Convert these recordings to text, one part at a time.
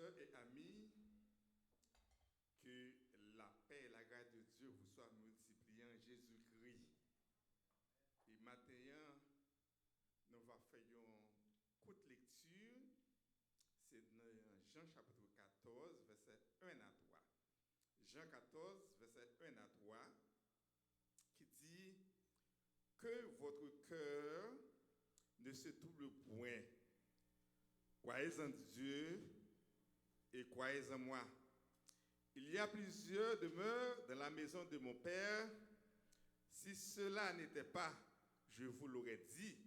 sœurs et amis, que la paix et la grâce de Dieu vous soient multipliées en Jésus-Christ. Et maintenant, nous allons faire une courte lecture. C'est dans Jean chapitre 14, verset 1 à 3. Jean 14, verset 1 à 3, qui dit que votre cœur ne se trouble point. Croyez en Dieu et croyez en moi. Il y a plusieurs demeures dans la maison de mon Père. Si cela n'était pas, je vous l'aurais dit.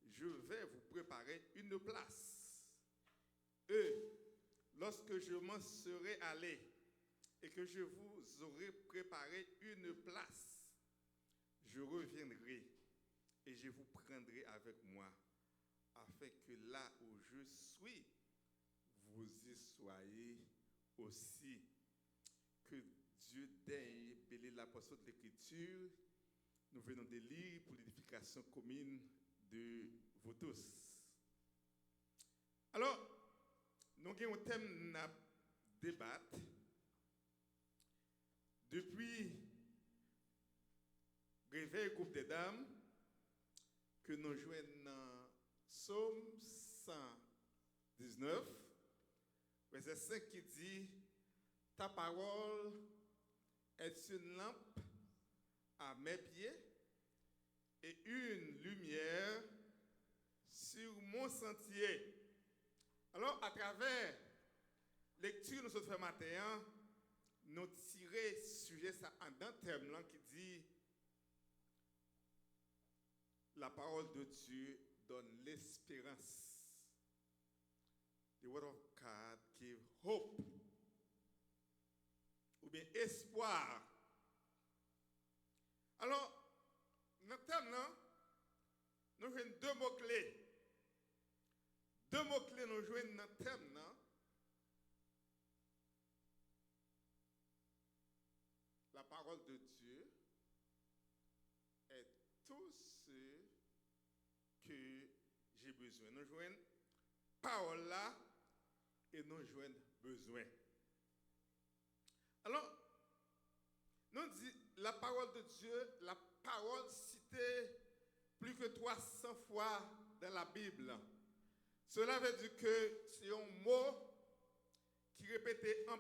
Je vais vous préparer une place. Et lorsque je m'en serai allé et que je vous aurai préparé une place, je reviendrai et je vous prendrai avec moi, afin que là où je suis, vous y soyez aussi. Que Dieu daigne bénir la portion de l'Écriture. Nous venons de lire pour l'édification commune de vous tous. Alors, nous avons un thème à débattre. Depuis Réveil groupe des dames, que nous jouons dans Psaume 119, verset 5 qui dit: ta parole est une lampe à mes pieds et une lumière sur mon sentier. Alors, à travers lecture nous faisons matin, nous tirons sujet ça en un thème qui dit: la parole de Dieu donne l'espérance. The word of God gives hope. Ou bien espoir. Alors, notre thème, nous jouons deux mots-clés. Deux mots-clés, nous jouons dans notre thème. La parole de Dieu est tout ce que j'ai besoin. Nous jouons parole là et nous jouons besoin. Alors, nous disons la parole de Dieu, la parole citée plus que 300 fois dans la Bible. Cela veut dire que c'est un mot qui est répété en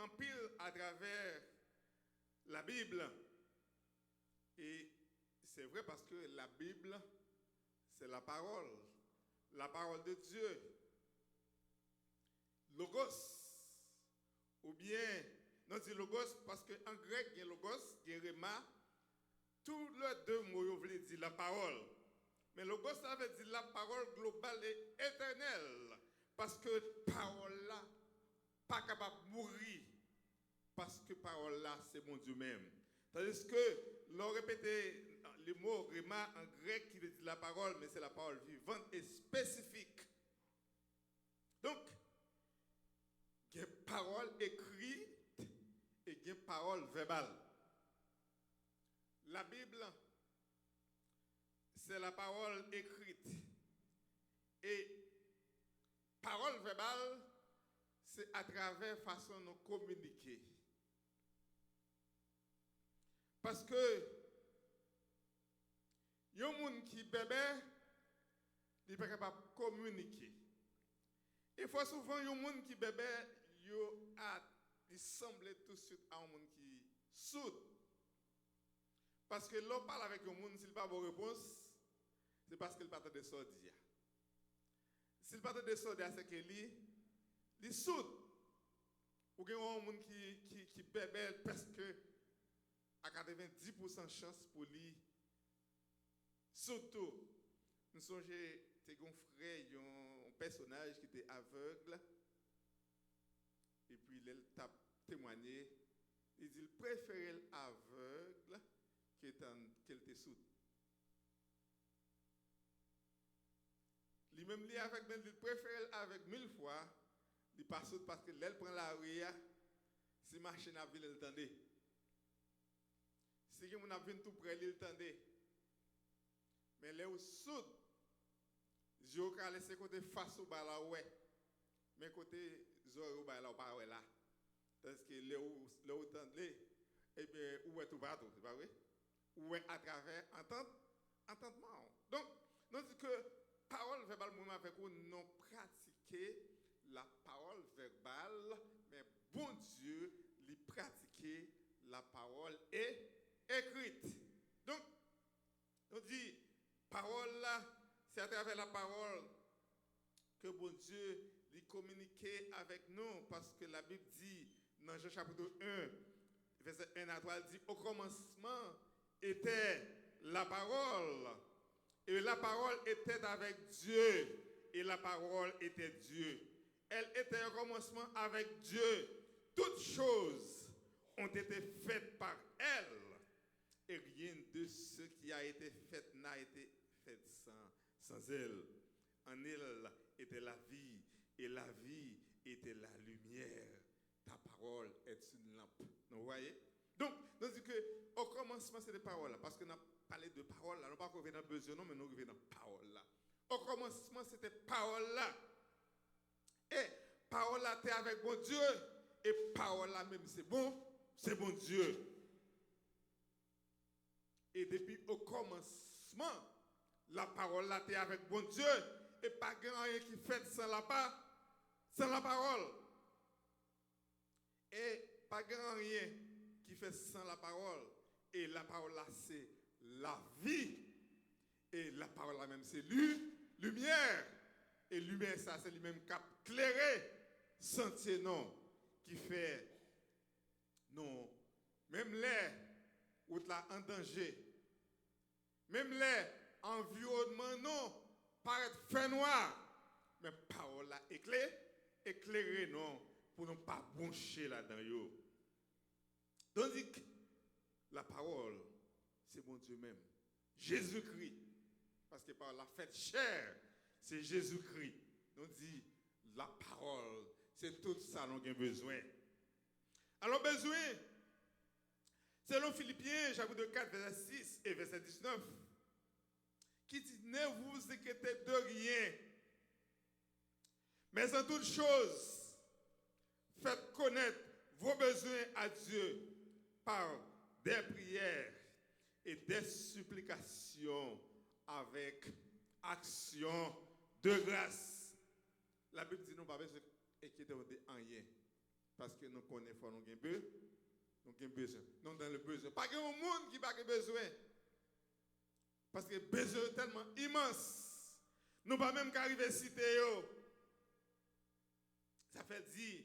pile à travers la Bible. Et c'est vrai parce que la Bible, c'est la parole de Dieu. Logos, ou bien, non, dit logos parce qu'en grec, il y a logos, il y a rema. Tous les deux mots veulent dire la parole. Mais logos, ça veut dire la parole globale et éternelle. Parce que parole là, pas capable de mourir. Parce que parole là, c'est mon Dieu même. Tandis que l'on répétait le mot rema en grec qui veut dire la parole, mais c'est la parole vivante et spécifique. Donc, il y a parole écrite et il y a parole verbale. La Bible, c'est la parole écrite. Et parole verbale, c'est à travers la façon de nous communiquer. Parce que il y a un monde qui bébé, il n'est pas capable de communiquer. Et fois souvent, il y a un monde qui bébé, il semble tout de suite à un monde qui soude. Parce que l'on parle avec un monde, s'il n'a pas de réponse, c'est parce qu'il n'a pas de sordir. S'il n'a pas de sordir, c'est qu'il soude. Ou il y a un monde qui bébé presque à 90% de chance pour lui. Surtout, nous sommes un frère, un personnage qui était aveugle. Et puis, il t'a témoigné. Il dit qu'il préférait l'aveugle qu'il était sourd. Lui-même, il préférait l'aveugle 1000 fois. Il passe sourd parce que l'elle prend la rue. Si la machine à ville, elle tendait. Si on a vu tout près, il tendait. Mais les sourds, je vais laisser côté face au bas là, ouais. Mais côté Zoro, bah là, pas là. Parce que là où t'entendez, eh bien, où est tout partout, c'est pas vrai? Où est à travers entendement. Donc, nous dit que parole verbale, moi, avec vous, non pratiquer la parole verbale, mais bon Dieu, lui pratiquer la parole écrite. Donc, on dit, parole là, c'est à travers la parole que bon Dieu lui communiquer avec nous, parce que la Bible dit, dans Jean chapitre 1, verset 1 à 3, elle dit, au commencement était la parole, et la parole était avec Dieu, et la parole était Dieu. Elle était au commencement avec Dieu. Toutes choses ont été faites par elle, et rien de ce qui a été fait n'a été fait sans elle. En elle était la vie, et la vie était la lumière. Ta parole est une lampe. Vous voyez? Donc, nous disons qu'au commencement, c'est des paroles. Parce que nous avons parlé de paroles, nous ne pas revenir dans besoin, mais nous revenons dans parole là. Au commencement, c'était parole là. Et parole là, tu es avec bon Dieu. Et parole là même, c'est bon Dieu. Et depuis au commencement, la parole là, tu es avec bon Dieu. Et pas grand rien qui fait sans la parole. Et pas grand rien qui fait sans la parole. Et la parole là, c'est la vie. Et la parole là même, c'est lumière. Et lumière, ça, c'est lui-même qui a éclairé sentier non, qui fait non, même l'air où là en danger, même l'air environnement non, paraît fait noir, mais parole là éclairé non, pour ne pas broncher là-dedans. Tandis que la parole, c'est mon Dieu même. Jésus-Christ. Parce que par la fête chair, c'est Jésus-Christ. On dit, la parole, c'est tout ça dont on a besoin. Alors, besoin, selon Philippiens, chapitre 4, verset 6 et verset 19, qui dit, ne vous inquiétez de rien, mais en toute chose, faites connaître vos besoins à Dieu par des prières et des supplications avec action de grâce. La Bible dit nous pas besoin d'inquiéter en rien. Parce que nous connaissons, nous avons besoin. Nous dans le besoin. Pas qu'il y ait un monde qui n'a pas besoin. Parce que le besoin est tellement immense. Nous ne pouvons même pas arriver à citer. Ça fait dire,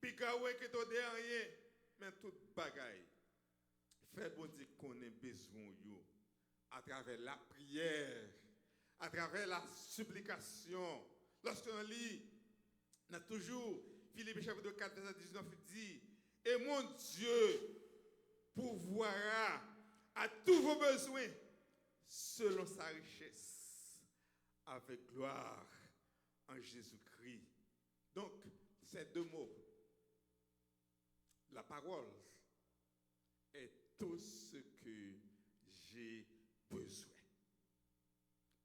puis que tu n'as rien, mais tout bagaille. Fait bon Dieu qu'on ait besoin à travers la prière, à travers la supplication. Lorsqu'on lit, on a toujours, Philippe chapitre 4, verset 19, il dit, et mon Dieu pourvoira à tous vos besoins selon sa richesse, avec gloire en Jésus-Christ. Donc, ces deux mots, la parole est tout ce que j'ai besoin.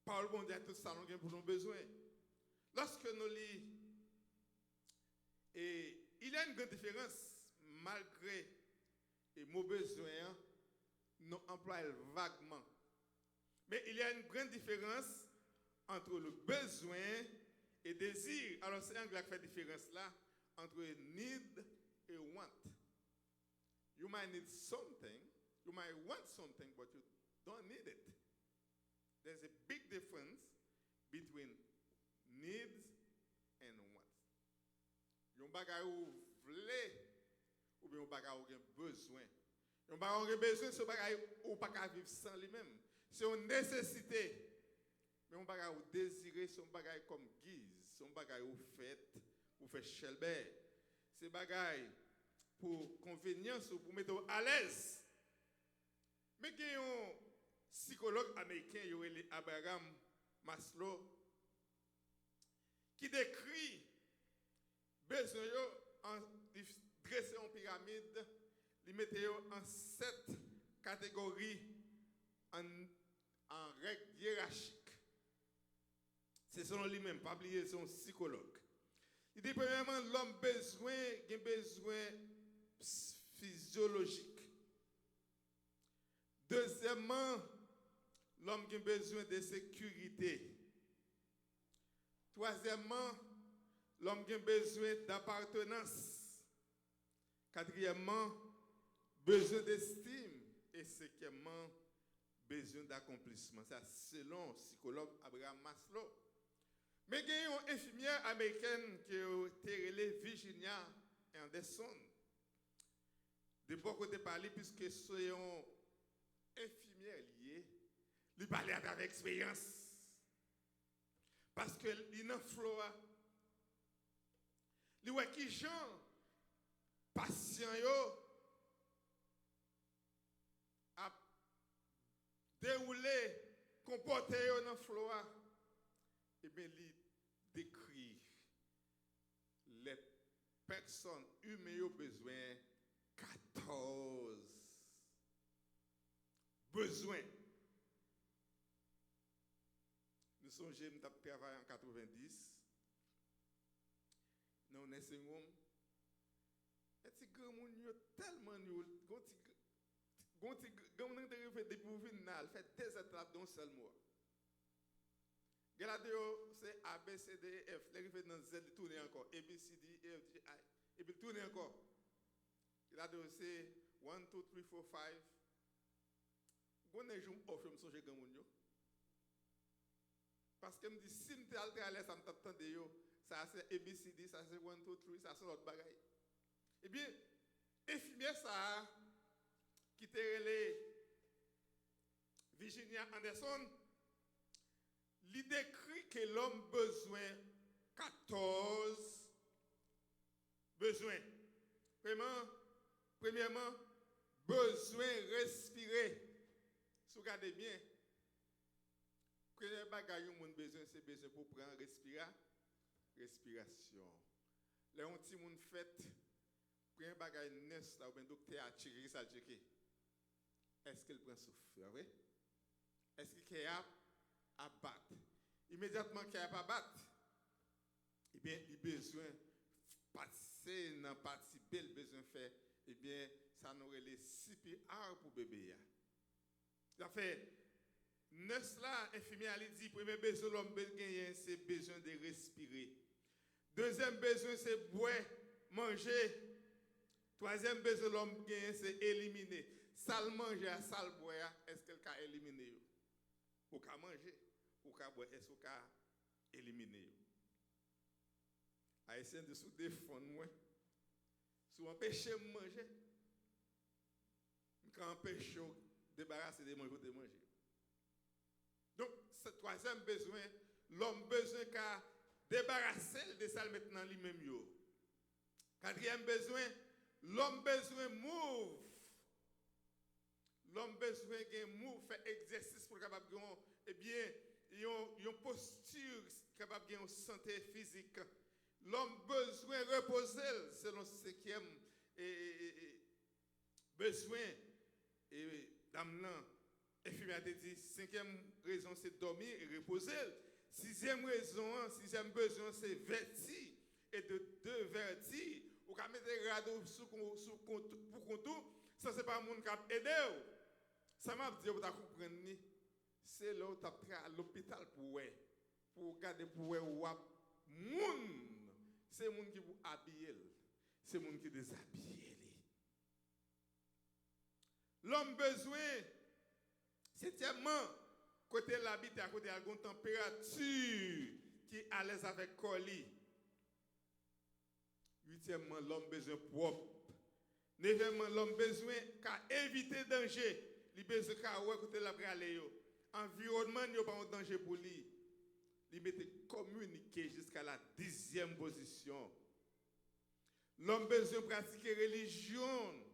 Parole bon Dieu a tout ça pour nos besoins. Lorsque nous lisons, et il y a une grande différence, malgré les mots besoin, nous employons vaguement. Mais il y a une grande différence entre le besoin et désir. Alors c'est l'anglais qui fait la différence là entre need et want. You might need something, you might want something, but you don't need it. There's a big difference between needs and wants. Yon bagay ou vle, ou bien yon bagay ou gen besoin. Yon bagay ou gen besoin, c'est yon bagay ou pas qu'à vivre sans lui-même. C'est une nécessité. Mais yon bagay ou désiré, c'est yon bagay comme guise. C'est yon bagay ou fait, ou fait chelbert. C'est bagay pour convenience ou pour mettre à l'aise. Mais il y a un psychologue américain, Abraham Maslow, qui décrit besoin en dresser en pyramide, il mettait en 7 catégories en règle hiérarchique. C'est selon lui-même, pas oublier son psychologue. Il dit premièrement, l'homme a besoin physiologique. Deuxièmement, l'homme a besoin de sécurité. Troisièmement, l'homme a besoin d'appartenance. Quatrièmement, besoin d'estime. Et cinquièmement, besoin d'accomplissement. Ça, selon le psychologue Abraham Maslow. Mais il y a une infirmière américaine qui a été relée Virginia Anderson. De beaucoup de parler, puisque c'est une infirmière liée, lui parler avec expérience. Parce que il en flora. Lui voit qui gens patient yo a déroulé comporté yo dans flora. Et bien il décrit les personnes humaines ont besoin 14 besoins. Nous sommes jeunes, nous travaillé en 90. Dans un nursing home. Et si grand monde tellement fait des étapes dans un seul mois. Regardez, c'est A, B, C, D, F. Les fait dans Z, il tourne encore. A, B, C, D, E, F, G, I. Et puis il tourne encore. Regardez, c'est 1, 2, 3, 4, 5. Quand on est jour off, je me songe grand monde. Parce que je me dis, si je suis à l'aise, ça me t'attend de yo. Ça c'est ABCD, ça c'est 1, 2, 3, ça c'est l'autre bagaille. Eh bien, infirmière ça, qui était relé Virginia Anderson, il décrit que l'homme a besoin 14 besoins. Premièrement, besoin respirer. Si vous regardez bien, premier bagage que vous avez besoin, c'est besoin pour prendre respiration. Les petits moun fait premier bagage nest là ou bien docteur a tiré ça checker. Est-ce qu'il prend souffle, vrai? Est-ce qu'il est à battre? Immédiatement qu'il est à battre, eh bien, il a besoin passer dans la partie belle, besoin faire, eh bien, ça nous les CPR pour bébé. Ça fait, nurse là, infirmière, elle dit, premier besoin de l'homme, c'est besoin de respirer. Deuxième besoin, c'est boire, manger. Troisième besoin de l'homme, c'est éliminer. Sale manger, sale boire, est-ce qu'elle a éliminé? Ou qu'à manger, ou qu'à boire, est-ce qu'elle a éliminé? Haïtien de sous défendre moi. Si on empêche de manger, quand on empêche de débarrasser de manger, de manger. Donc, ce troisième besoin, l'homme besoin qu'à débarrasser de ça maintenant lui-même. Quatrième besoin, l'homme besoin move. L'homme besoin de move, faire exercice pour capable de eh bien, une posture capable de santé physique. L'homme besoin de reposer selon ce cinquième besoin. Et dame infirmière a dit, cinquième raison c'est dormir et reposer. Sixième raison, sixième besoin c'est verti et de deux vertis. Ou quand mettre des radeaux pour contour, ça c'est pas monde qui a aidé. Ça m'a dit vous comprendre c'est là où tu as à l'hôpital pour regarder pour moun. C'est le monde qui vous habille. C'est le monde qui déshabille. L'homme besoin, septièmement, côté l'habiter, à côté de la température qui est à l'aise avec colis. Huitièmement, l'homme besoin propre. Neuvièmement, l'homme besoin qu'à éviter danger. Il besoin qu'à côté la aller. Environnement n'est pas un danger pour lui. Il mette communiquer jusqu'à la 10e position. L'homme besoin pratiquer religion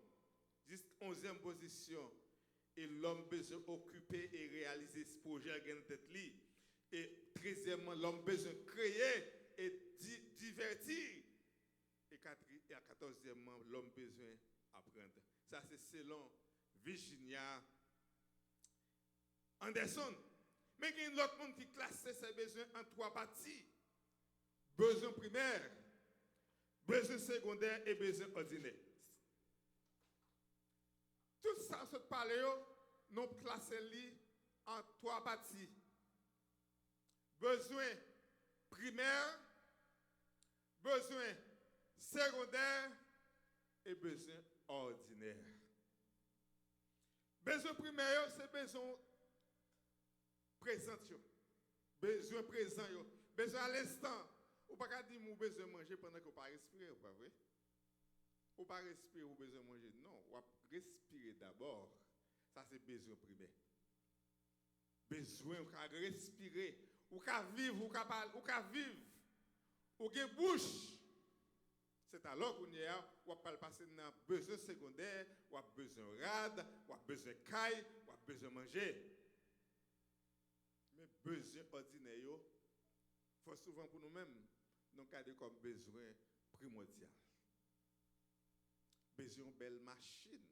jusqu'à 11e position. Et l'homme besoin occuper et réaliser ce projet à tête li. Et 13e, l'homme besoin créer et divertir. Et 14e, l'homme besoin apprendre. Ça c'est selon Virginia Anderson. Mais il y a l'autre monde qui classe ses besoins en trois parties. Besoin primaire, besoin secondaire et besoin ordinaire. Tout ça, ce parler, nous classons en 3 parties. Besoin primaire, besoin secondaire et besoin ordinaire. Besoin primaire, c'est besoin présent. Besoin présent. Besoin à l'instant. Ou pas dire que vous besoin de manger pendant que vous ne respirez pas, vrai? Ou pas respirer, ou besoin de manger. Non, ou respirer d'abord. Ça, c'est besoin primaire. Besoin de respirer, ou de vivre, ou de vivre, ou de bouche. C'est alors qu'on y a, ou pas passer dans besoin secondaire, ou besoin rade, ou besoin de caille, ou besoin de manger. Mais besoin ordinaire, il faut souvent pour nous-mêmes, nous garder comme besoin primordial. Besoin de belle machine.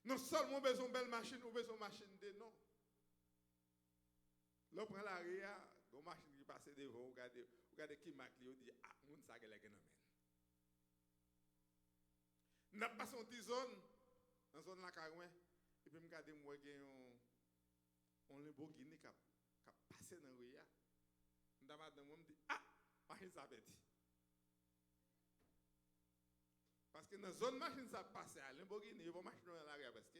Non seulement besoin de belle machine, ou besoin de machine de non. Là, on prend l'arrière, une machine qui passe devant, vous regardez qui marque, vous dit, ah, moun sa gèle gen amène. Nous avons passé une zone, dans la zone de la Carouin, et puis je regarde, moi, on Lamborghini qui a passé dans le rue. Je me dis, ah, machine ça fait. Parce que dans la zone machine ça passe à Lamborghini, il va machine dans l'arrière parce que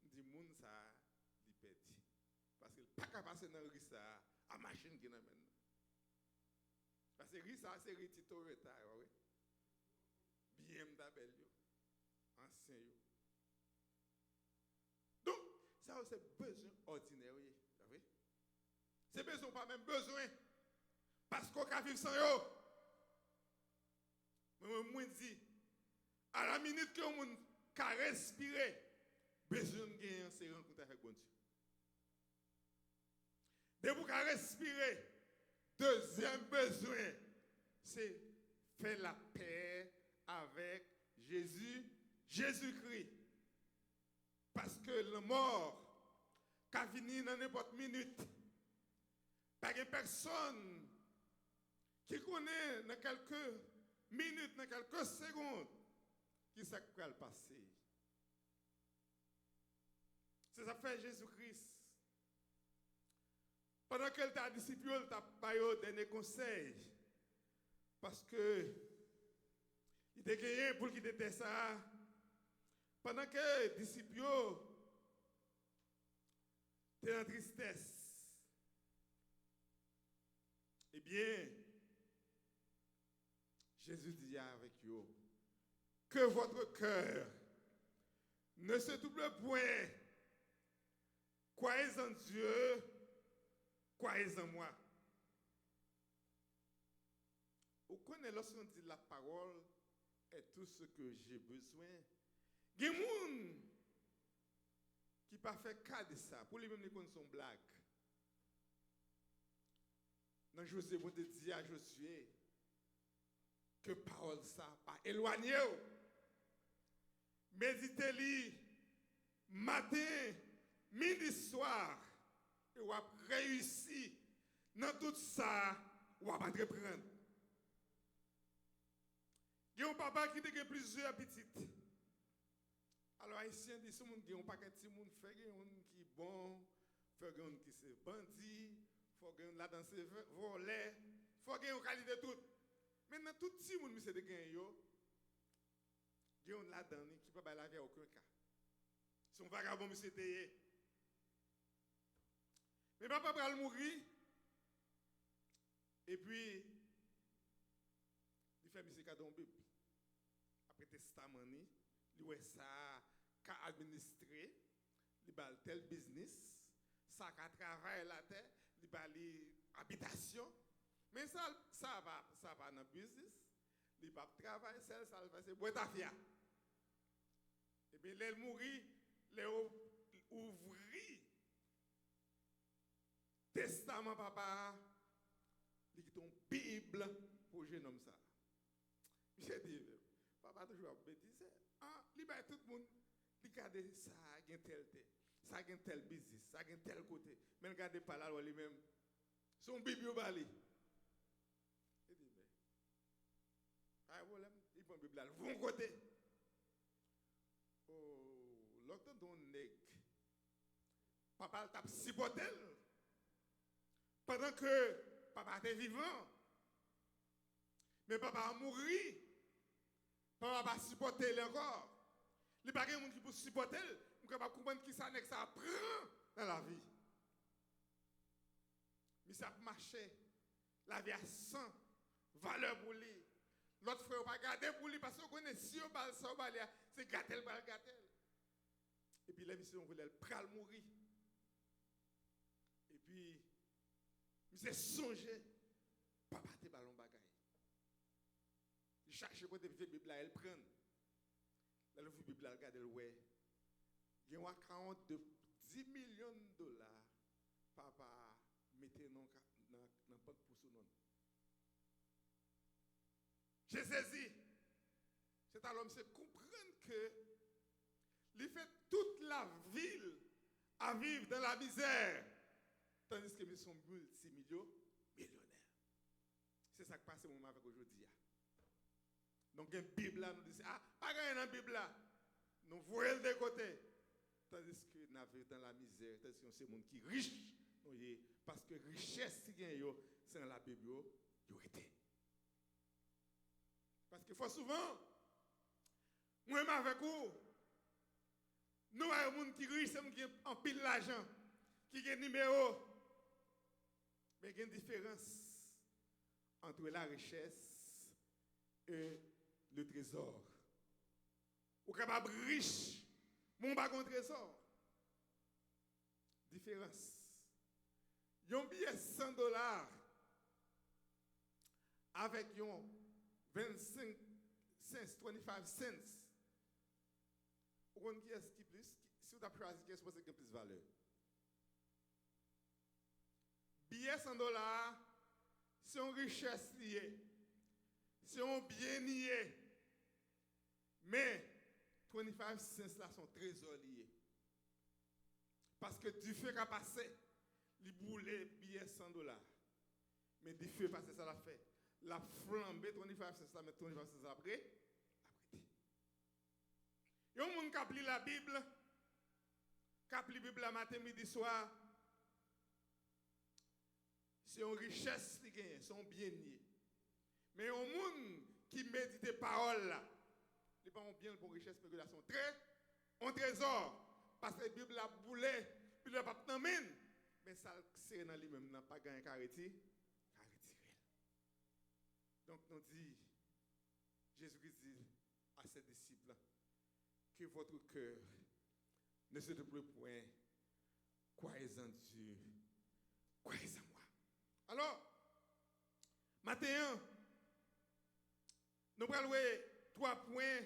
je dis, moun ça, il pète. Parce qu'il n'y a pas passer dans le rue ça, à machine qui n'a maintenant. Parce que rue ça, c'est rue Toyota, oui. BMW, ancien. Donc, ça c'est besoin ordinaire, oui. C'est besoin, pas même besoin. Parce qu'on peut vivre sans eux. Mais moi, je dis, à la minute que on peut respirer, besoin de gagner, c'est rencontrer avec bon Dieu. Dès que vous respirer, deuxième besoin, c'est faire la paix avec Jésus-Christ. Parce que le mort, quand vient dans n'importe minute, pas de personne qui connaît dans quelques minutes, dans quelques secondes, qui s'est passé. C'est ça fait Jésus-Christ. Pendant que ta disciple, il t'a pas donné conseil. Parce que il était gagné pour qu'il était ça. Pendant que les disciples étaient en tristesse. Eh bien, Jésus dit avec eux que votre cœur ne se double point. Croyez en Dieu, croyez en moi. Vous connaissez lorsqu'on dit la parole est tout ce que j'ai besoin. Il y a des gens qui ne fait pas cas de ça. Pour lui-même, ils connaissent son blague. Dans Josué, vous dit à Josué que parole ça, pas éloigné. Méditez-lui matin, midi, soir. Et vous avez réussi dans tout ça, vous avez reprendre. Il y a un papa qui a plusieurs petites. Alors, Haïtien dit, si il y a un paquet de gens qui fait qui est bon, fait qui c'est bandit, faut que là dans ses volets, faut que une qualité de tout. Maintenant tout petit monde monsieur de gain yo, gain là dedans qui peut pas la vie à aucun cas. Son vagabond monsieur tayé. Mais papa va mourir. Et puis il fait monsieur cadeau bébé. Après testament ni, il ouais ça qu'a administrer, il va tel business, ça qu'a travailler la terre. Il va aller habitation, mais ça va dans le business, il va travailler, ça va c'est boîte à fia. Et bien, il mourit, il ouvrit testament papa, il a une Bible pour jeune homme ça. J'ai dit, papa toujours bêtise. Ah, il va tout le monde, il garde ça, il y a tel. Ça a tel business, ça a tel côté. Mais regardez pas là lui-même. Son Bible bali. Il dit, prend la Bible là, vont côté. Oh, l'autre don nèg. Papa t'a supporté pendant que papa était vivant. Mais papa a mouru. Papa va supporter encore. Il n'y a pas de gens qui peut supporter. On ne peut pas comprendre qui ça n'est que ça prend dans la vie. Mais ça peut marcher. La vie a 100 valeur pour lui. L'autre frère va garder pour lui parce qu'on connaît si on parle ça, c'est gâtel, gâtel. Et puis la mission voulait le pral mourir. Et puis, il s'est songé. Papa te ballon bagaille. Il cherche côté de la Bible, elle prend. Là, le Bible, elle regarde, elle ouais. Il y a 40 de 10 millions de dollars. Papa, mettez dans le banque pour son nom. J'ai saisi. C'est alors que comprendre que il fait toute la ville à vivre dans la misère, tandis que nous sommes multimillionnaires. C'est ça qui passe au moment avec aujourd'hui. Donc, une Bible là, nous dit, ah, pas gagner dans la Bible là. Nous voyons de côté. Tandis que nous vivons dans la misère, tandis que c'est le monde qui est riche. Parce que richesse, c'est dans la Bible, il y a. Parce que fois souvent, moi-même avec vous, nous avons des gens qui sont riches, c'est qui ont pile l'argent, qui ont un numéro. Mais il y a une différence entre la richesse et le trésor. Ou capable riche, mon pas un trésor. Différence. Il y a un billet $100 avec un 25 cents, 25 cents. Vous comprenez qui est-ce qui plus? Si vous avez choisi, qui est-ce qui a plus de valeur? Billet $100, c'est une richesse liée. C'est un bien lié. Mais 25 cents là sont trésors liés. Parce que du feu qui a passé, il boulait billet $100. Mais du feu passé, ça l'a fait. La flambée 25 cents là, mais 25 cents après. Il y a un monde qui a lu la Bible, qui a lu la Bible matin, midi, soir. C'est une richesse qui gagne, c'est un bien lié. Mais il y a un monde qui médite les paroles là. Il n'est pas un bien pour richesse, mais c'est un trésor. Parce que la Bible a boulé, puis le pape n'amène. Mais ça, c'est dans lui-même, n'a pas gagné qu'à retirer. Donc, nous dit, Jésus-Christ dit à ses disciples, que votre cœur ne se trouble point, croyez en Dieu, croyez en moi. Alors, maintenant, nous allons louer 3 points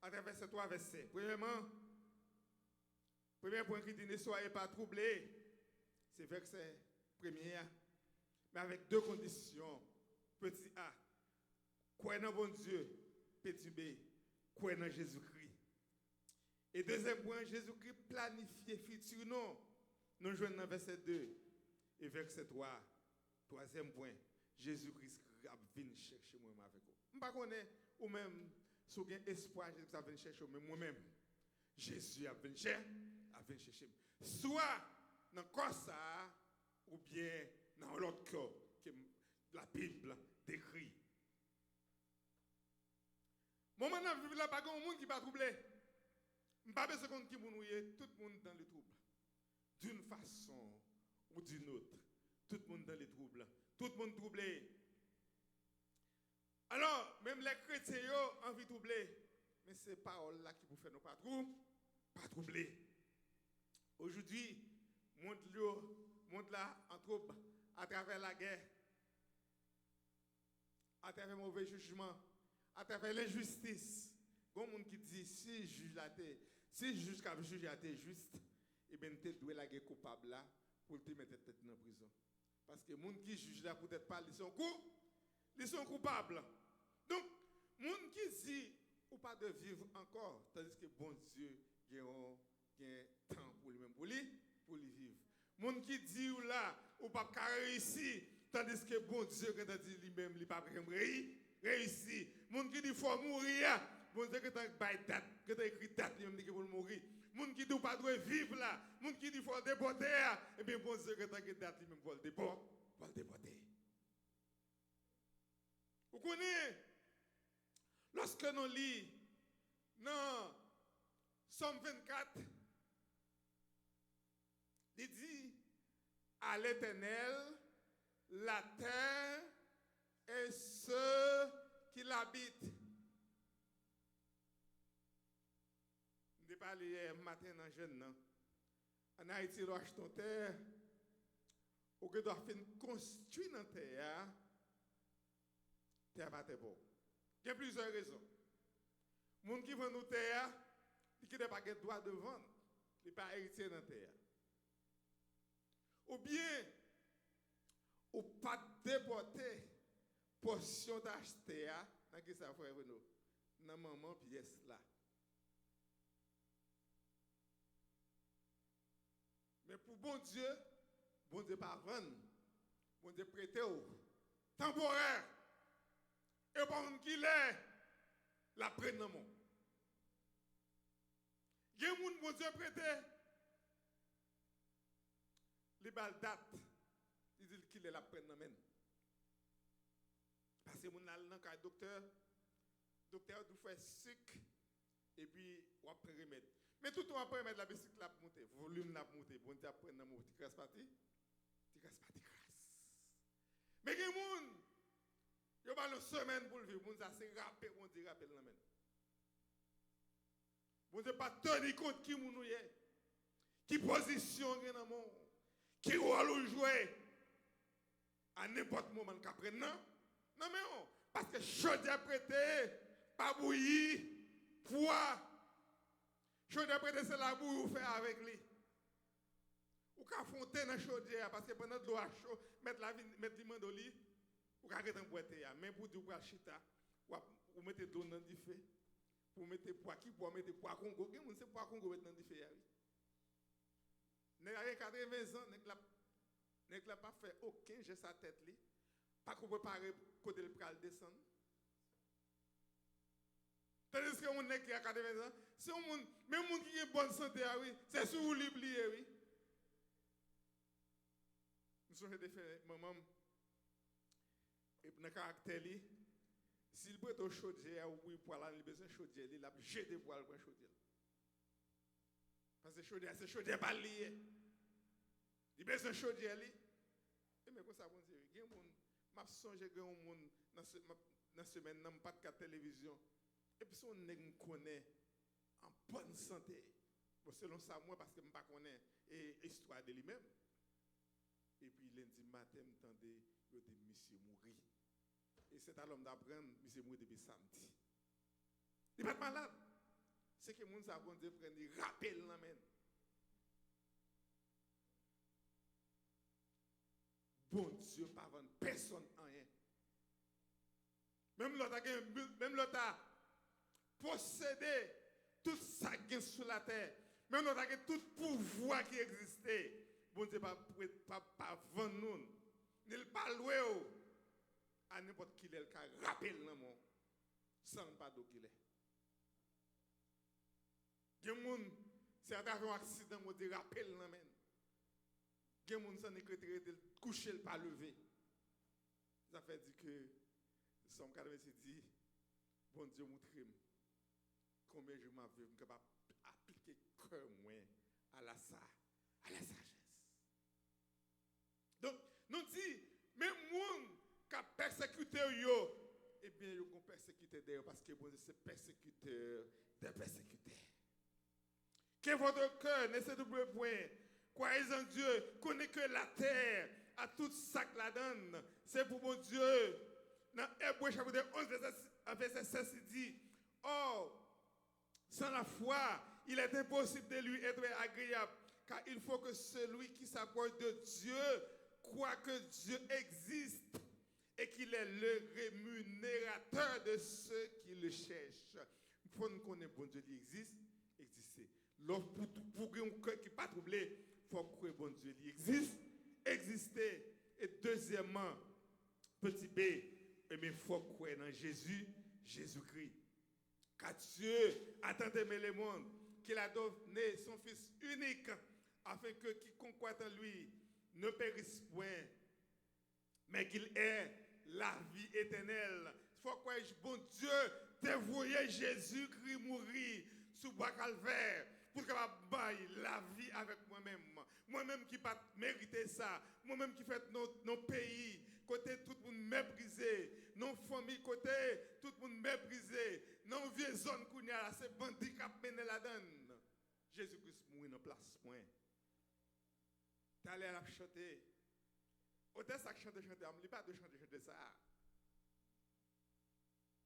à travers ces 3 versets. Premièrement, premier point qui dit ne soyez pas troublés, c'est verset premier, mais avec 2 conditions. Petit A, croyez dans bon Dieu. Petit B, croyez dans Jésus-Christ. Et deuxième point, Jésus-Christ planifie futur non. Nous jouons dans verset 2 et verset 3. Troisième point, Jésus-Christ a venu chercher moi-même avec vous. Je ne sais pas ou même si vous avez espoir, Jésus a venu chercher moi-même. Jésus a venu chercher. Soit dans le corps ça, ou bien dans l'autre corps que la Bible décrit. Moi, maintenant, je ne veux pas qu'il y ait un monde qui va troubler. Je ne veux pas besoin qui est tout le monde dans le trouble. D'une façon ou d'une autre. Tout le monde dans les troubles. Tout le monde troublé. Alors, même les chrétiens ont envie de troubler. Mais ces paroles-là qui vous font nous pas troubler. Aujourd'hui, monde là en trouble à travers la guerre, à travers le mauvais jugement, à travers l'injustice. Il y a des gens qui disent si le juge qui a jugé est juste, et bien tu dois la guerre coupable là pour te mettre tête dans la prison. Parce que les gens qui jugent là peut-être pas, ils sont coupables. Donc, les gens qui disent ou pas de vivre encore, tandis que bon Dieu a un temps pour lui-même, pour lui vivre. Les gens qui disent là ou pas réussir, tandis que bon Dieu a dit lui-même, il n'a pas réussi. Les Moun qui dit faut mourir, bon Dieu que t'as date, que t'as écrit date, il me dit que pour mourir. Moun qui dit pas doit vivre là, moun qui dit faut déporter, et bien bon Dieu que t'as écrit date, il me pour le déporter. Vous connaissez? Lorsque nous lisons dans Somme 24, il dit à l'Éternel la terre et ceux qui l'habitent. Je ne parlé hier matin dans jeune. En Haïti, on achète une terre, ou que doit faire construire dans terre, terre pas très beau. Il y a plusieurs raisons. Les gens qui vendent nos terres, ils n'ont pas le droit de vendre, ils ne sont pas héritiers dans terre. Ou bien, ou pas déporter portion d'acheter dans qui ça frère nous dans maman pièce là. Mais pour bon Dieu pas vendre, bon Dieu prêter temporaire. Et pour un qui l'est, la prenne dans mon. Il y a des gens bon Dieu prêter. Les balles date, ils disent qu'il est la prenne dans men. Parce que mon allé dans le docteur doit faire sucre et puis on va prendre remède. Mais tout le temps après remettre la bicycle la monter, volume la monter, bon Dieu prendre dans mon petit crasse parti. Mais il y a des gens il y a une semaine pour le vivre, bon ça c'est rappel, bon Dieu rappel dans men. Bon Dieu pas tenir compte qui moun nou est. Qui position gen dans mon, qui rôle ou jouer à n'importe moment qu'a prendre non mais non parce que chaude a prêté pas bouilli poids chaude a prêté c'est la bouille ou faire avec lui ou ka fonter dans chaudière parce que pendant de l'eau à chaud mettre l'imande au lit ou ka rester en boiter mais pour dire pour chita ou mettre d'eau dans du feu pour mettre poids qui pour mettre poids Congo qui moun c'est poids Congo mettre dans du feu nèg a 80 ans nèg la pas fait aucun geste sa tête li pas qu'on préparer côté le pral descendre tandis que mon nèg qui a 80 ans c'est un monde même monde qui est bonne santé oui c'est sur ou l'oublier oui nous sommes de faire maman et dans caractère li s'il prête au chaudière ou oui pour aller besoin chaudière il a jeter pour aller chaudière parce que chaudière c'est chaudière pas lié il besoin chaudière li et mais quoi ça bon Dieu il y a monde m'a songé que un monde dans semaine n'a pas de télévision et puis son nèg connaît en bonne santé bon selon ça moi parce que me pas connaît et histoire de lui-même et puis lundi matin m'entendait il dit monsieur mourir et c'est à l'homme d'apprendre monsieur mourir depuis samedi il pas malade c'est que monde ça bon Dieu prendre il rappel là men bon Dieu pas vendre personne en rien même l'autre a possédé tout ça qui est sur la terre même l'autre a tout pouvoir qui existait bon Dieu pas vendre nous il pas loué à n'importe qui le rappel dans mon sans pas d'où qu'il est des monde c'est à travers un accident on dit rappel dans men des monde sans écrire coucher pas lever ça fait dire que Somme 46 dit bon Dieu montre-moi combien je m'avais capable appliquer cœur moins à la sagesse donc nous dit même monde qui a persécuté yo eh bien yo ont persécuté d'ailleurs parce que bon Dieu c'est persécuteur des persécuteurs que votre cœur ne se double point croyez en Dieu connaissez que la terre a tout ça que la donne c'est pour mon Dieu dans Hébreux chapitre 11 verset 16 il dit or sans la foi il est impossible de lui être agréable car il faut que celui qui s'approche de Dieu croit que Dieu existe et qu'il est le rémunérateur de ceux qui le cherchent. Il faut nous connaître bon Dieu qui existe, exister. Pour un cœur qui n'est pas troublé, il faut croire bon Dieu qui existe, exister. Et deuxièmement, petit B, il faut croire dans Jésus Jésus-Christ. Car Dieu a tant aimé le monde qu'il a donné son Fils unique afin que quiconque croit en lui ne périsse point, mais qu'il ait la vie éternelle. Faut que bon Dieu t'ait voué Jésus-Christ mourir sous bois calvaire pour qu'il baille la vie avec moi-même. Moi-même qui pas mérité ça, moi-même qui fait nos pays, côté tout le monde méprisé, nos familles côté tout le monde méprisé, nos vieilles zones qu'on y a, c'est bandits qui mené la donne. Jésus-Christ mourit dans place point. T'allais à la chanter. Autant ça chanter, on ne pas de chanter ça.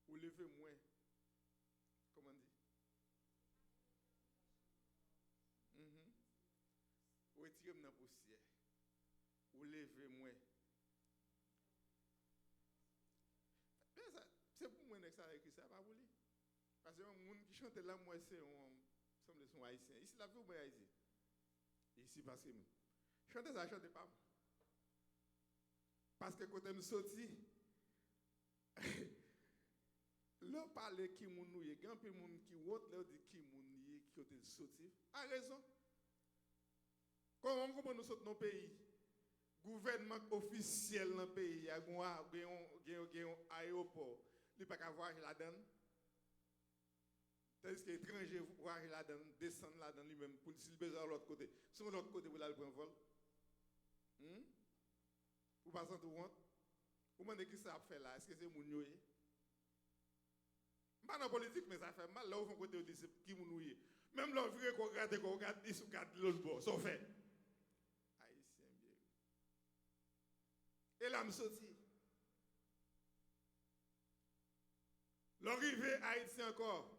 Ou levez moins. Comment on dit? Ou retirez dans la poussière. Ou levez moins. C'est pour moi que ça a écrit ça, pas pour lui. Parce que les gens qui chantent là, moi, c'est un haïtien. Ici, la vie, ou bien haïtien? Ici, parce que chanter ça, chantez pas. Parce que quand nous sortis, là, parler qui moun nouye, quand peu moun qui vote, là, dit qui moun nouye, qui ont sorti. A raison. Comment nous sortons dans le pays? Gouvernement officiel dans le pays, il y a un aéroport, il n'y a pas qu'à voir là-dedans. Tandis que les étrangers voient là-dedans, descendent là-dedans lui-même, pour s'il besoin de l'autre côté. Sur l'autre côté, vous allez prendre vol. Vous passez tout le monde. Vous demandez qui ça a fait là? Est-ce que c'est moun nouye? Pas dans la politique, mais ça fait mal. Là, où vous côté, vous dites qui moun nouye. Même là, vous regardez, vous regardez, vous regardez l'autre bord. Ça fait. Haïtien bien. Et là, je suis sorti. L'arrivée haïtien encore.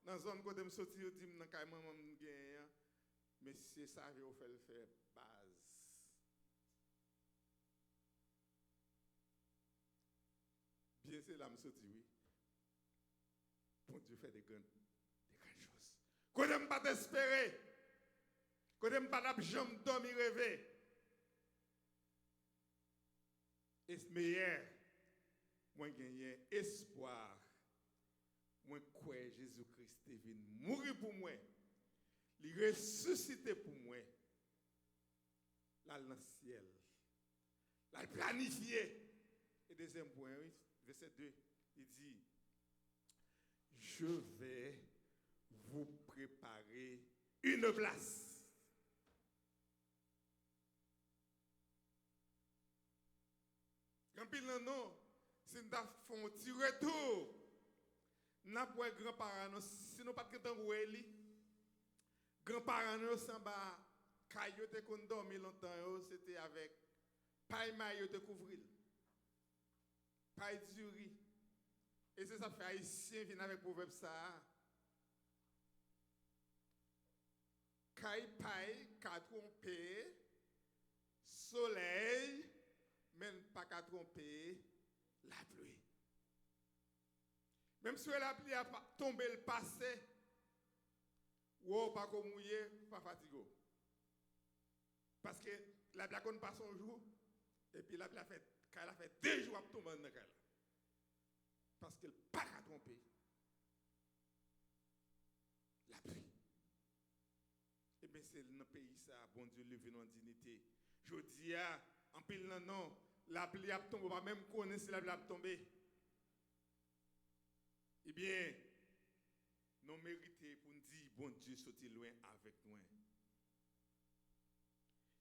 Dans la zone côté, je suis sorti, je dis, dans carrément, mais c'est ça que vous faites faire base. Bien, c'est là, je suis sorti, oui. Bon Dieu fait des grandes choses. Qu'on n'aime pas t'espérer. Qu'on n'aime pas la jambe dormir rêver. Et ce meilleur, moi gagner espoir. Moi crois Jésus-Christ est venu mourir pour moi. Il ressuscité pour moi. Là dans le ciel. Là planifié. Et deuxième point, oui, verset 2, il dit je vais vous préparer une place. Quand il non, si nous avons un petit retour, nous avons un grand-parent, si nous n'avons pas de temps, grand-parents, nous sommes bas, caillotte qu'on dormi longtemps, c'était avec paille maillot de couvrir, paille du riz. Et c'est ça fait haïtien vient avec le proverbe ça. Caille paille, qu'à tromper, soleil, même pas qu'à tromper, la pluie. Même si la pluie a tombé le passé, ou pas comme mouillé, pas fatigué. Parce que la pluie passe un jour, et puis la pluie a fait 2 jours à tomber dans le cas. Parce qu'elle n'a pas qu'à tromper la pluie. Et bien c'est dans le pays ça, bon Dieu, levé en dignité. Je dis, en pile non, la pluie a tombé, on va même connaître si la pluie a tombé. Eh bien, nous méritons pour nous dire, bon Dieu, sorti loin avec nous.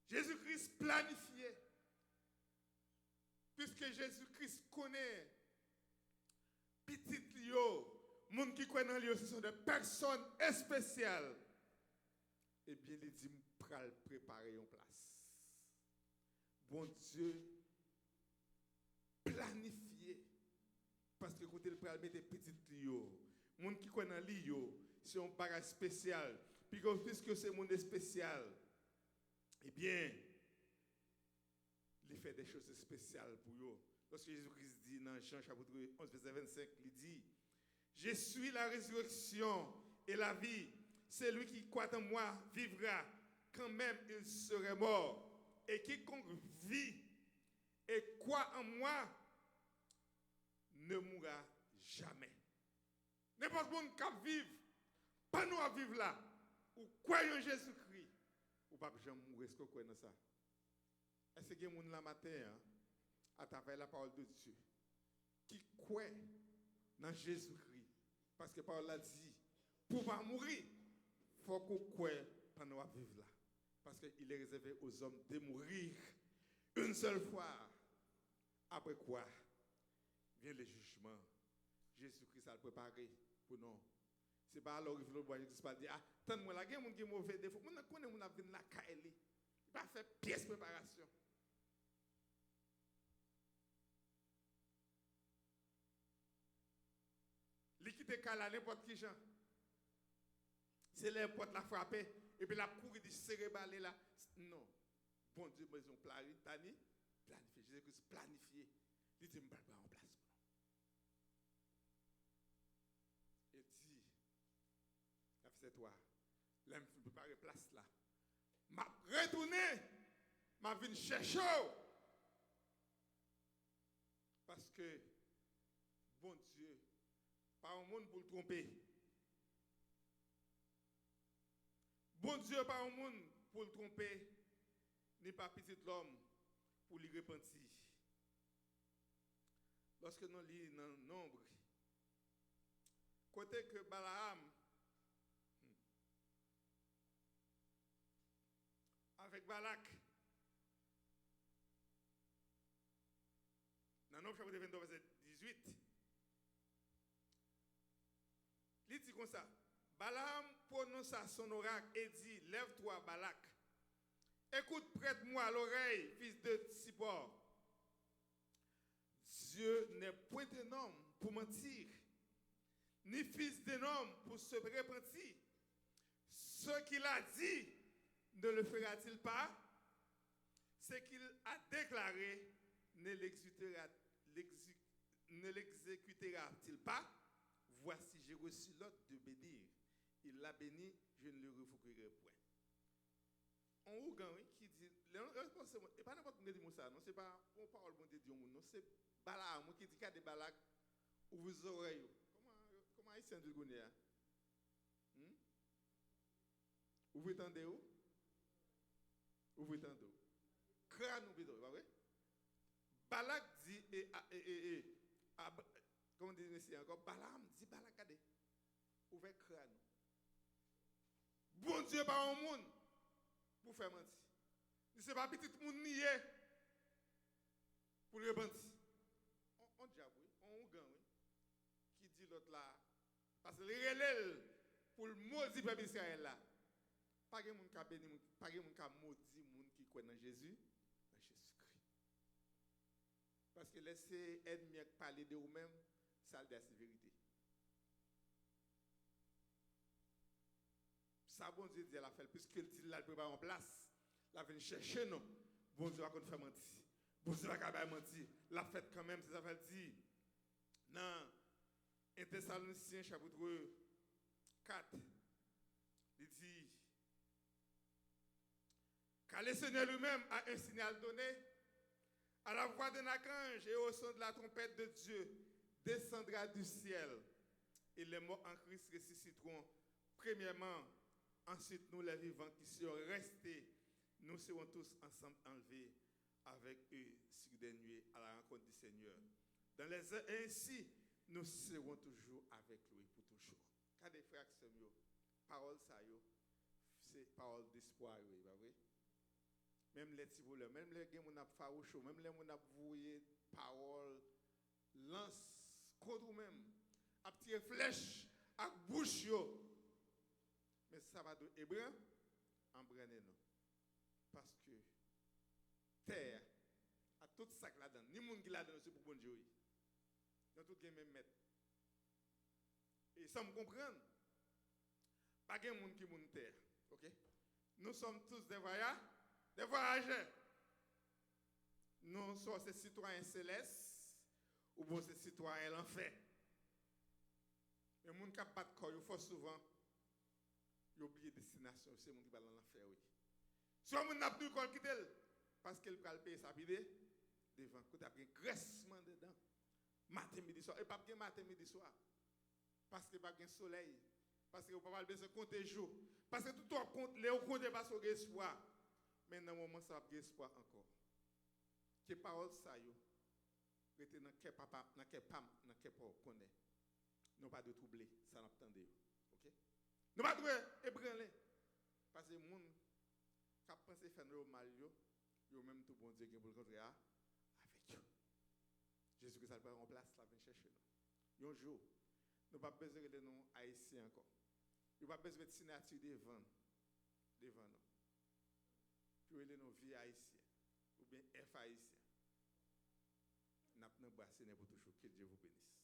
Jésus-Christ planifié. Puisque Jésus-Christ connaît petit lio, monde qui connaît dans lio, ce sont des personnes spéciales. Eh bien, il dit, pral préparer une place. Bon Dieu, planifié. Parce que quand il pral mettre petit lio, monde qui connaît dans lio, c'est un bagage spécial. Puis puisque c'est un monde spécial, eh bien, il fait des choses spéciales pour eux. Lorsque Jésus-Christ dit dans Jean chapitre 11, verset 25, il dit, je suis la résurrection et la vie. Celui qui croit en moi vivra quand même il serait mort. Et quiconque vit et croit en moi ne mourra jamais. N'importe qui qui vivre, pas nous à vivre là, ou croyons en Jésus-Christ, ou pas jamais mourir, est-ce que vous croyez dans ça? Est-ce qu'il y a des gens là matin, hein, à travers la parole de Dieu, qui croient dans Jésus-Christ? Parce que la parole a dit, pour pas mourir, il faut qu'on croie pendant à vivre là. Parce qu'il est réservé aux hommes de mourir une seule fois. Après quoi vient le jugement. Jésus-Christ a préparé pour nous. Ce n'est pas alors qu'il faut Jésus pas dire, ah, tant moi là, il y a des gens qui ont mauvais défaut. Moi, je connais mon venir la Kaeli. Il va faire pièce de préparation. L'équité Kala, n'importe qui gens. C'est l'importe la frapper. Et puis la courir du cérébral là. Non. Bon Dieu, mais ils ont planifié. Jésus-Christ planifié. Il dit, je ne vais pas en place. Et dit, c'est toi. Là, je ne préparer place là. Je vais retourner. Je vais venir chercher. Parce que, bon Dieu, pas un monde pour le tromper. Bon Dieu, pas un monde pour le tromper, ni pas petit l'homme pour lui repentir. Lorsque nous lisons dans le nombre, côté que Balaam, avec Balak, dans le nombre chapitre 22, verset 18, il dit comme ça. Balaam prononça son oracle et dit, lève-toi Balak, écoute, prête-moi l'oreille, fils de Tsippor. Dieu n'est point un homme pour mentir, ni fils d'un homme pour se repentir. Ce qu'il a dit, ne le fera-t-il pas? Ce qu'il a déclaré, ne l'exécutera-t-il pas? Voici, j'ai reçu l'ordre de bénir. Il l'a béni, je ne le refoulerai point. On Ougan, oui, qui dit, et pas n'importe qui dit ça, non, c'est pas, on parle de Dieu, non, c'est Balaam qui dit qu'il y a des Balak, ou vos oreilles. Comment Haïtien dit le Gouné? Ou vous entendez où? Ou vous entendez où? Crâne ou bidon, pas vrai? Balak dit, comment dit ici encore? Balaam dit, Balak, regardez, ouvert crâne. Bon Dieu, pas un monde pour faire mentir. Ce n'est pas petit monde nié pour le repentir. On diable, oui, on Ougan, oui, qui dit l'autre là, parce que les relèves pour le maudit peuple Israël là, pas de monde qui a béni, pas de monde qui a maudit monde qui croit dans Jésus, dans Jésus-Christ. Parce que laisser ennemi parler de vous-même, ça le dit la vérité. Ça, bon Dieu dit, elle a fait, puisqu'il dit, là, elle prépare en place. La vient chercher, non. Bon Dieu va qu'on fait mentir. Bon Dieu va qu'on mentir. La fête quand même, ça veut dire. Dans 1 Thessaloniciens, chapitre 4, il dit, car le Seigneur lui-même a un signal donné, à la voix d'un archange et au son de la trompette de Dieu, descendra du ciel. Et les morts en Christ ressusciteront premièrement. Ensuite, nous, les vivants qui seront restés, nous serons tous ensemble enlevés avec eux sur des nuées à la rencontre du Seigneur. Dans les heures ainsi, nous serons toujours avec lui pour toujours. Quand des frères qui sont parole ça c'est parole d'espoir, oui, pas vrai? Même les petits voleurs, même les gens qui ont farouché, même les gens qui ont voué parole, lance contre eux-mêmes, à tirer flèche, à bouche. Mais ça va de hébreu en brené non. Parce que terre, à tout ça là-dedans, ni monde qui là-dedans, c'est pour bon Dieu. Dans tout le même maître. Et ça me comprendre, pas de monde qui est terre. Ok? Nous sommes tous des voyageurs. Nous sommes ces citoyens célestes ou bon ces citoyens l'enfer. Les gens qui battent corps, il faut souvent oublier destination, c'est mon qui va dans l'enfer, oui. Si on n'a plus qu'on quitte parce qu'il va payer sa vie devant, quand il y a un graissement dedans, matin, midi, soir, et pas bien matin, midi, soir. Parce qu'il n'y a pas de soleil. Parce que vous n'avez pas besoin de compter jours. Parce que tout le compte, les comptes pas sur l'espoir. Mais dans le moment, ça va espoir encore. Que parole ça yo. Rete dans quel papa, dans quel pam, dans quel papa connaît. Nous pas de troubler, ça n'attendez. OK? Nous pas de ébranler. Parce que les gens qui pensent faire le mal yo même tout bon Dieu qui pour le contraire avec eux. Jésus-Christ a en place là vient chercher nous. Un jour, nous pas besoin de nous haïtiens encore. Nous pas besoin de signature devant nous. Puis il nos vie haïtiens ou bien F haïtien. N'a pas brassé pour toujours que Dieu vous bénisse.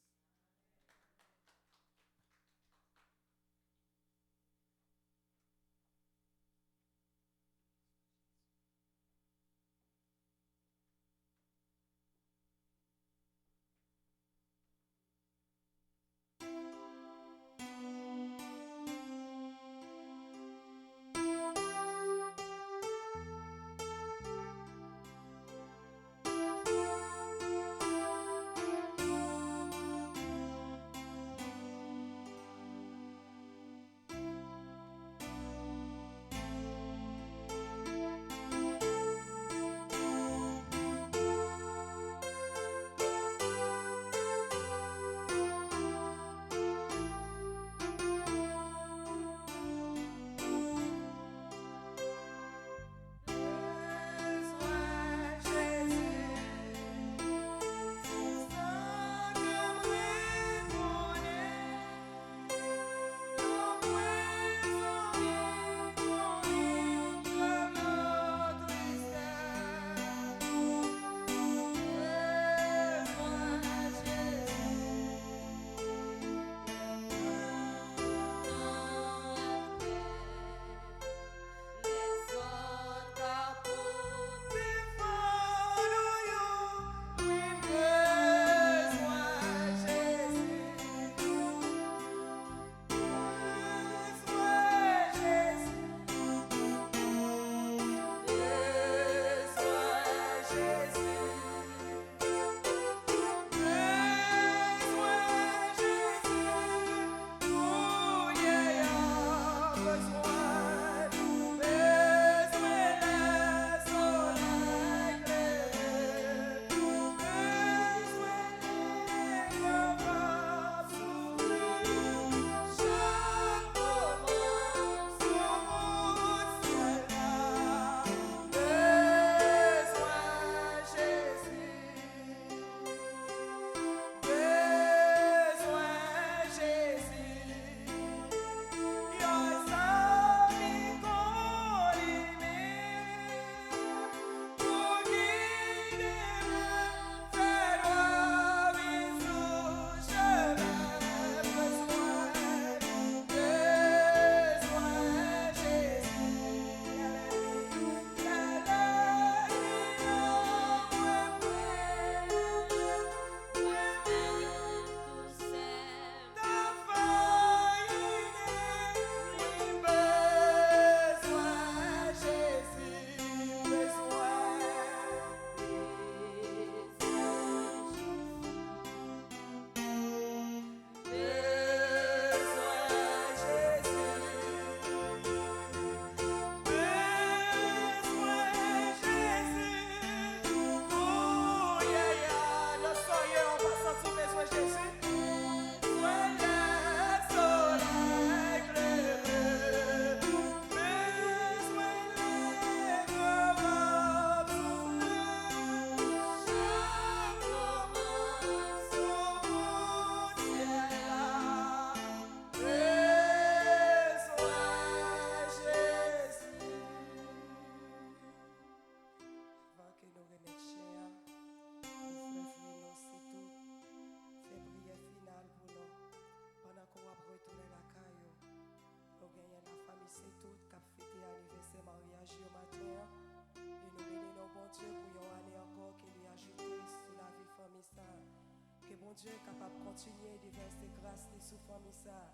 bon Dieu capable de continuer de verser grâce sous famille ça.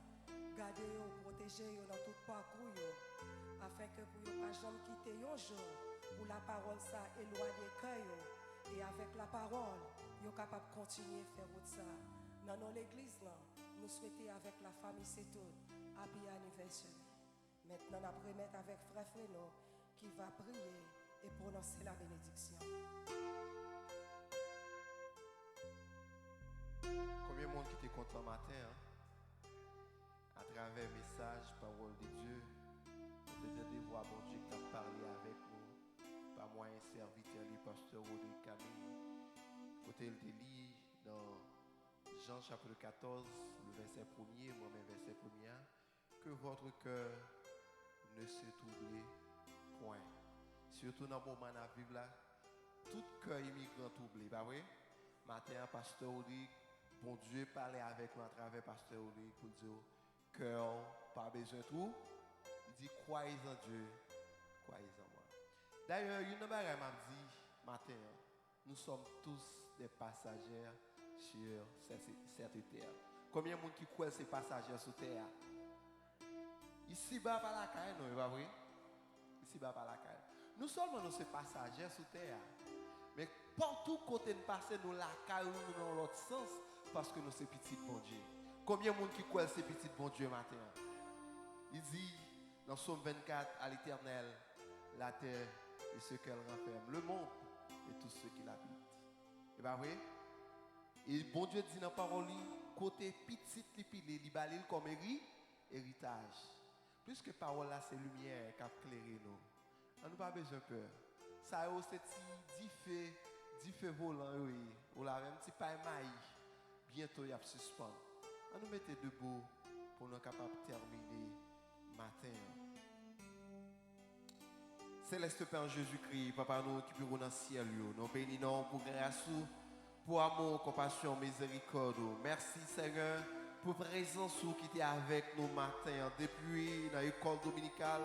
Garder ou protéger dans tout parcours afin que pour ne pas jamais quitter un jour où la parole ça éloigne cœur et avec la parole, vous capable de continuer à faire ça. Dans l'église là, nous nous souhaiter avec la famille c'est tout. Happy anniversary. Maintenant, on va remettre avec frère Fréno qui va prier et prononcer la bénédiction. Combien de monde qui était content matin, hein? À travers message, parole de Dieu, peut-être des voix, mon Dieu, qui t'a parlé avec nous, par moi, un serviteur, le pasteur Rodrigue Camille. Côté il te lit dans Jean chapitre 14, le verset 1er, moi-même verset 1er, que votre cœur ne se trouble point. Surtout dans le moment où on vivre là, tout cœur immigrant troublé, pas vrai? Matin, pasteur Rodrigue, bon Dieu parlait avec nous à travers pasteur Rodrigue pour dire, cœur, pas besoin de tout. Il dit, croyez en Dieu, croyez en moi. D'ailleurs, une chose m'a dit, matin, nous sommes tous des passagers sur cette terre. Combien de monde qui croit ces passagers sur terre? Ici bas par la caille, non, pas vrai? Ici bas par la caille. Nous seulement nous ces passagers sur terre. Mais partout côté nous passer, nous la caille nous dans l'autre sens parce que nous sommes petits bon Dieu. Combien de monde qui croit ces petits bon Dieu matin? Il dit dans Psaume 24 à l'Éternel, la terre et ce qu'elle renferme, le monde et tous ceux qui l'habitent. Et pas vrai? Et bon Dieu dit dans la parole, côté petit lipilé, il balil comme héritage. Puisque parole là c'est lumière qui a éclairé nous. On n'a pas besoin de peur. Ça c'est petit feu volant oui, ou la même petit paille maïs. Bientôt il y a suspend. On nous mettre debout pour nous capable de terminer matin. Céleste Père Jésus-Christ, Papa nous qui purons dans le ciel, nous bénissons pour grâce, pour amour, compassion, miséricorde. Merci Seigneur pour présence qui était avec nous matin, depuis dans l'école dominicale,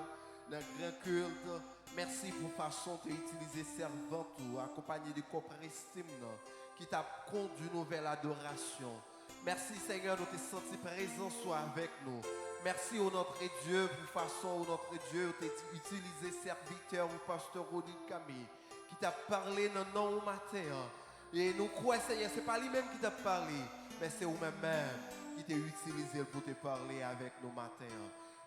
dans le grand culte. Merci pour façon de utiliser servante, accompagné de corps estime qui t'a conduit nous vers l'adoration. Merci Seigneur, nous te senti présent soit avec nous. Merci au notre Dieu pour façon au notre Dieu utiliser serviteur ou pasteur Rodrigue Camille qui t'a parlé dans nom au matin. Et nous croyons Seigneur, c'est pas lui-même qui t'a parlé, mais c'est vous-même qui t'a utilisé pour te parler avec nous matin.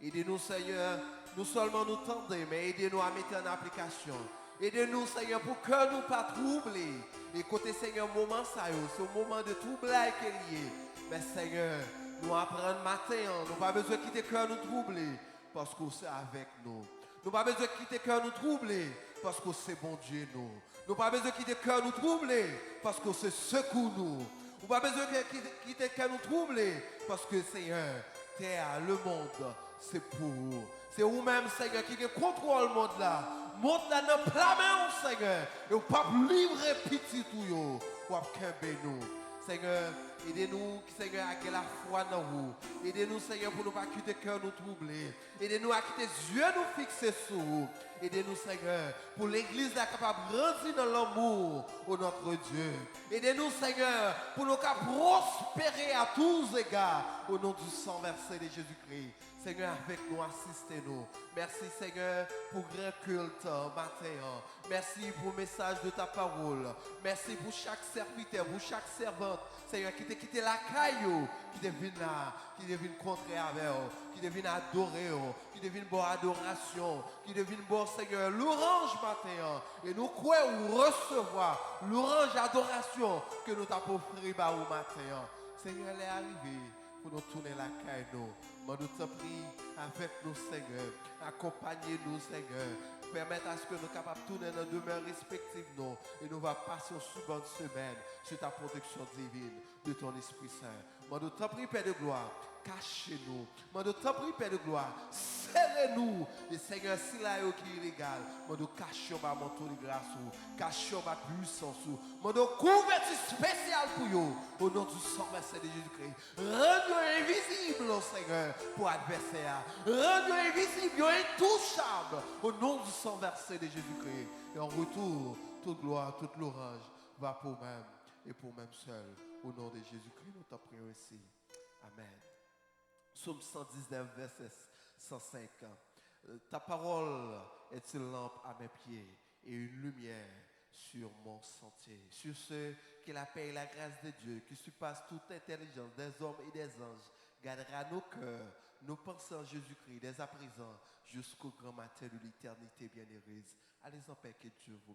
Aidez-nous Seigneur, nous seulement nous tendons, mais aidez-nous à mettre en application. Aidez-nous Seigneur pour que nous pas troubler. Et côté Seigneur, moment ça, c'est un moment de troublage qui est lié. Mais Seigneur, nous apprenons matin, nous pas besoin de quitter le cœur nous troubler parce que c'est avec nous. Nous pas besoin de quitter le cœur nous troubler parce que c'est bon Dieu nous. Nous pas besoin de quitter le cœur nous troubler parce que c'est secours nous. Nous pas besoin de quitter le cœur nous troubler parce que Seigneur, terre, le monde, c'est pour vous. C'est vous-même Seigneur qui contrôle le monde là. Le monde là dans plein main Seigneur. Et vous pas livrer petit tout yo. Ou nous. Seigneur, aidez-nous, Seigneur, à que la foi dans vous. Aidez-nous, Seigneur, pour ne pas quitter le cœur nous troubler. Aidez-nous à quitter les yeux nous fixer sur vous. Aidez-nous, Seigneur, pour l'Église capable de grandir dans l'amour au notre Dieu. Aidez-nous, Seigneur, pour nous prospérer à tous égards au nom du sang versé de Jésus-Christ. Seigneur, avec nous, assistez-nous. Merci, Seigneur, pour grand culte matin. Merci pour le message de ta parole. Merci pour chaque serviteur, pour chaque servante. Seigneur, qui t'a quitté la caillou, qui devine là, qui devine contrer avec eux, qui devine adorer, qui devine bonne adoration, qui devine bon, Seigneur, l'orange matin. Et nous croyons recevoir l'orange adoration que nous t'avons offert au matin. Seigneur, elle est arrivée pour nous tourner la caillou. Mais nous te prions avec nous, Seigneur. Accompagnez-nous, Seigneur. Permettre à ce que nous soyons capables de tourner nos demeures respectives. Nous, et nous allons passer une bonne semaine sur ta protection divine de ton Esprit Saint. Mais nous te prions, Père de gloire. Cachez-nous. Mais nous te prions, Père de gloire. Serrez-nous. Et Seigneur, si là qui est illégal, mais nous cachons ma manteau de grâce. Cachons ma puissance. Mais nous couverture spéciale pour vous. Au nom du sang versé de Jésus-Christ. Rends-nous invisible, Seigneur, pour l'adversaire. Rends-nous invisible, intouchable. Au nom du sang versé de Jésus-Christ. Et en retour, toute gloire, toute l'orange va pour même et pour même seul. Au nom de Jésus-Christ, nous t'en prions ici. Amen. Psaume 119, verset 105. Ta parole est une lampe à mes pieds et une lumière sur mon sentier. Sur ceux qui la paix et la grâce de Dieu, qui surpasse toute intelligence des hommes et des anges, gardera nos cœurs, nos pensées en Jésus-Christ, dès à présent, jusqu'au grand matin de l'éternité bienheureuse. Allez en paix, que Dieu vous bénisse.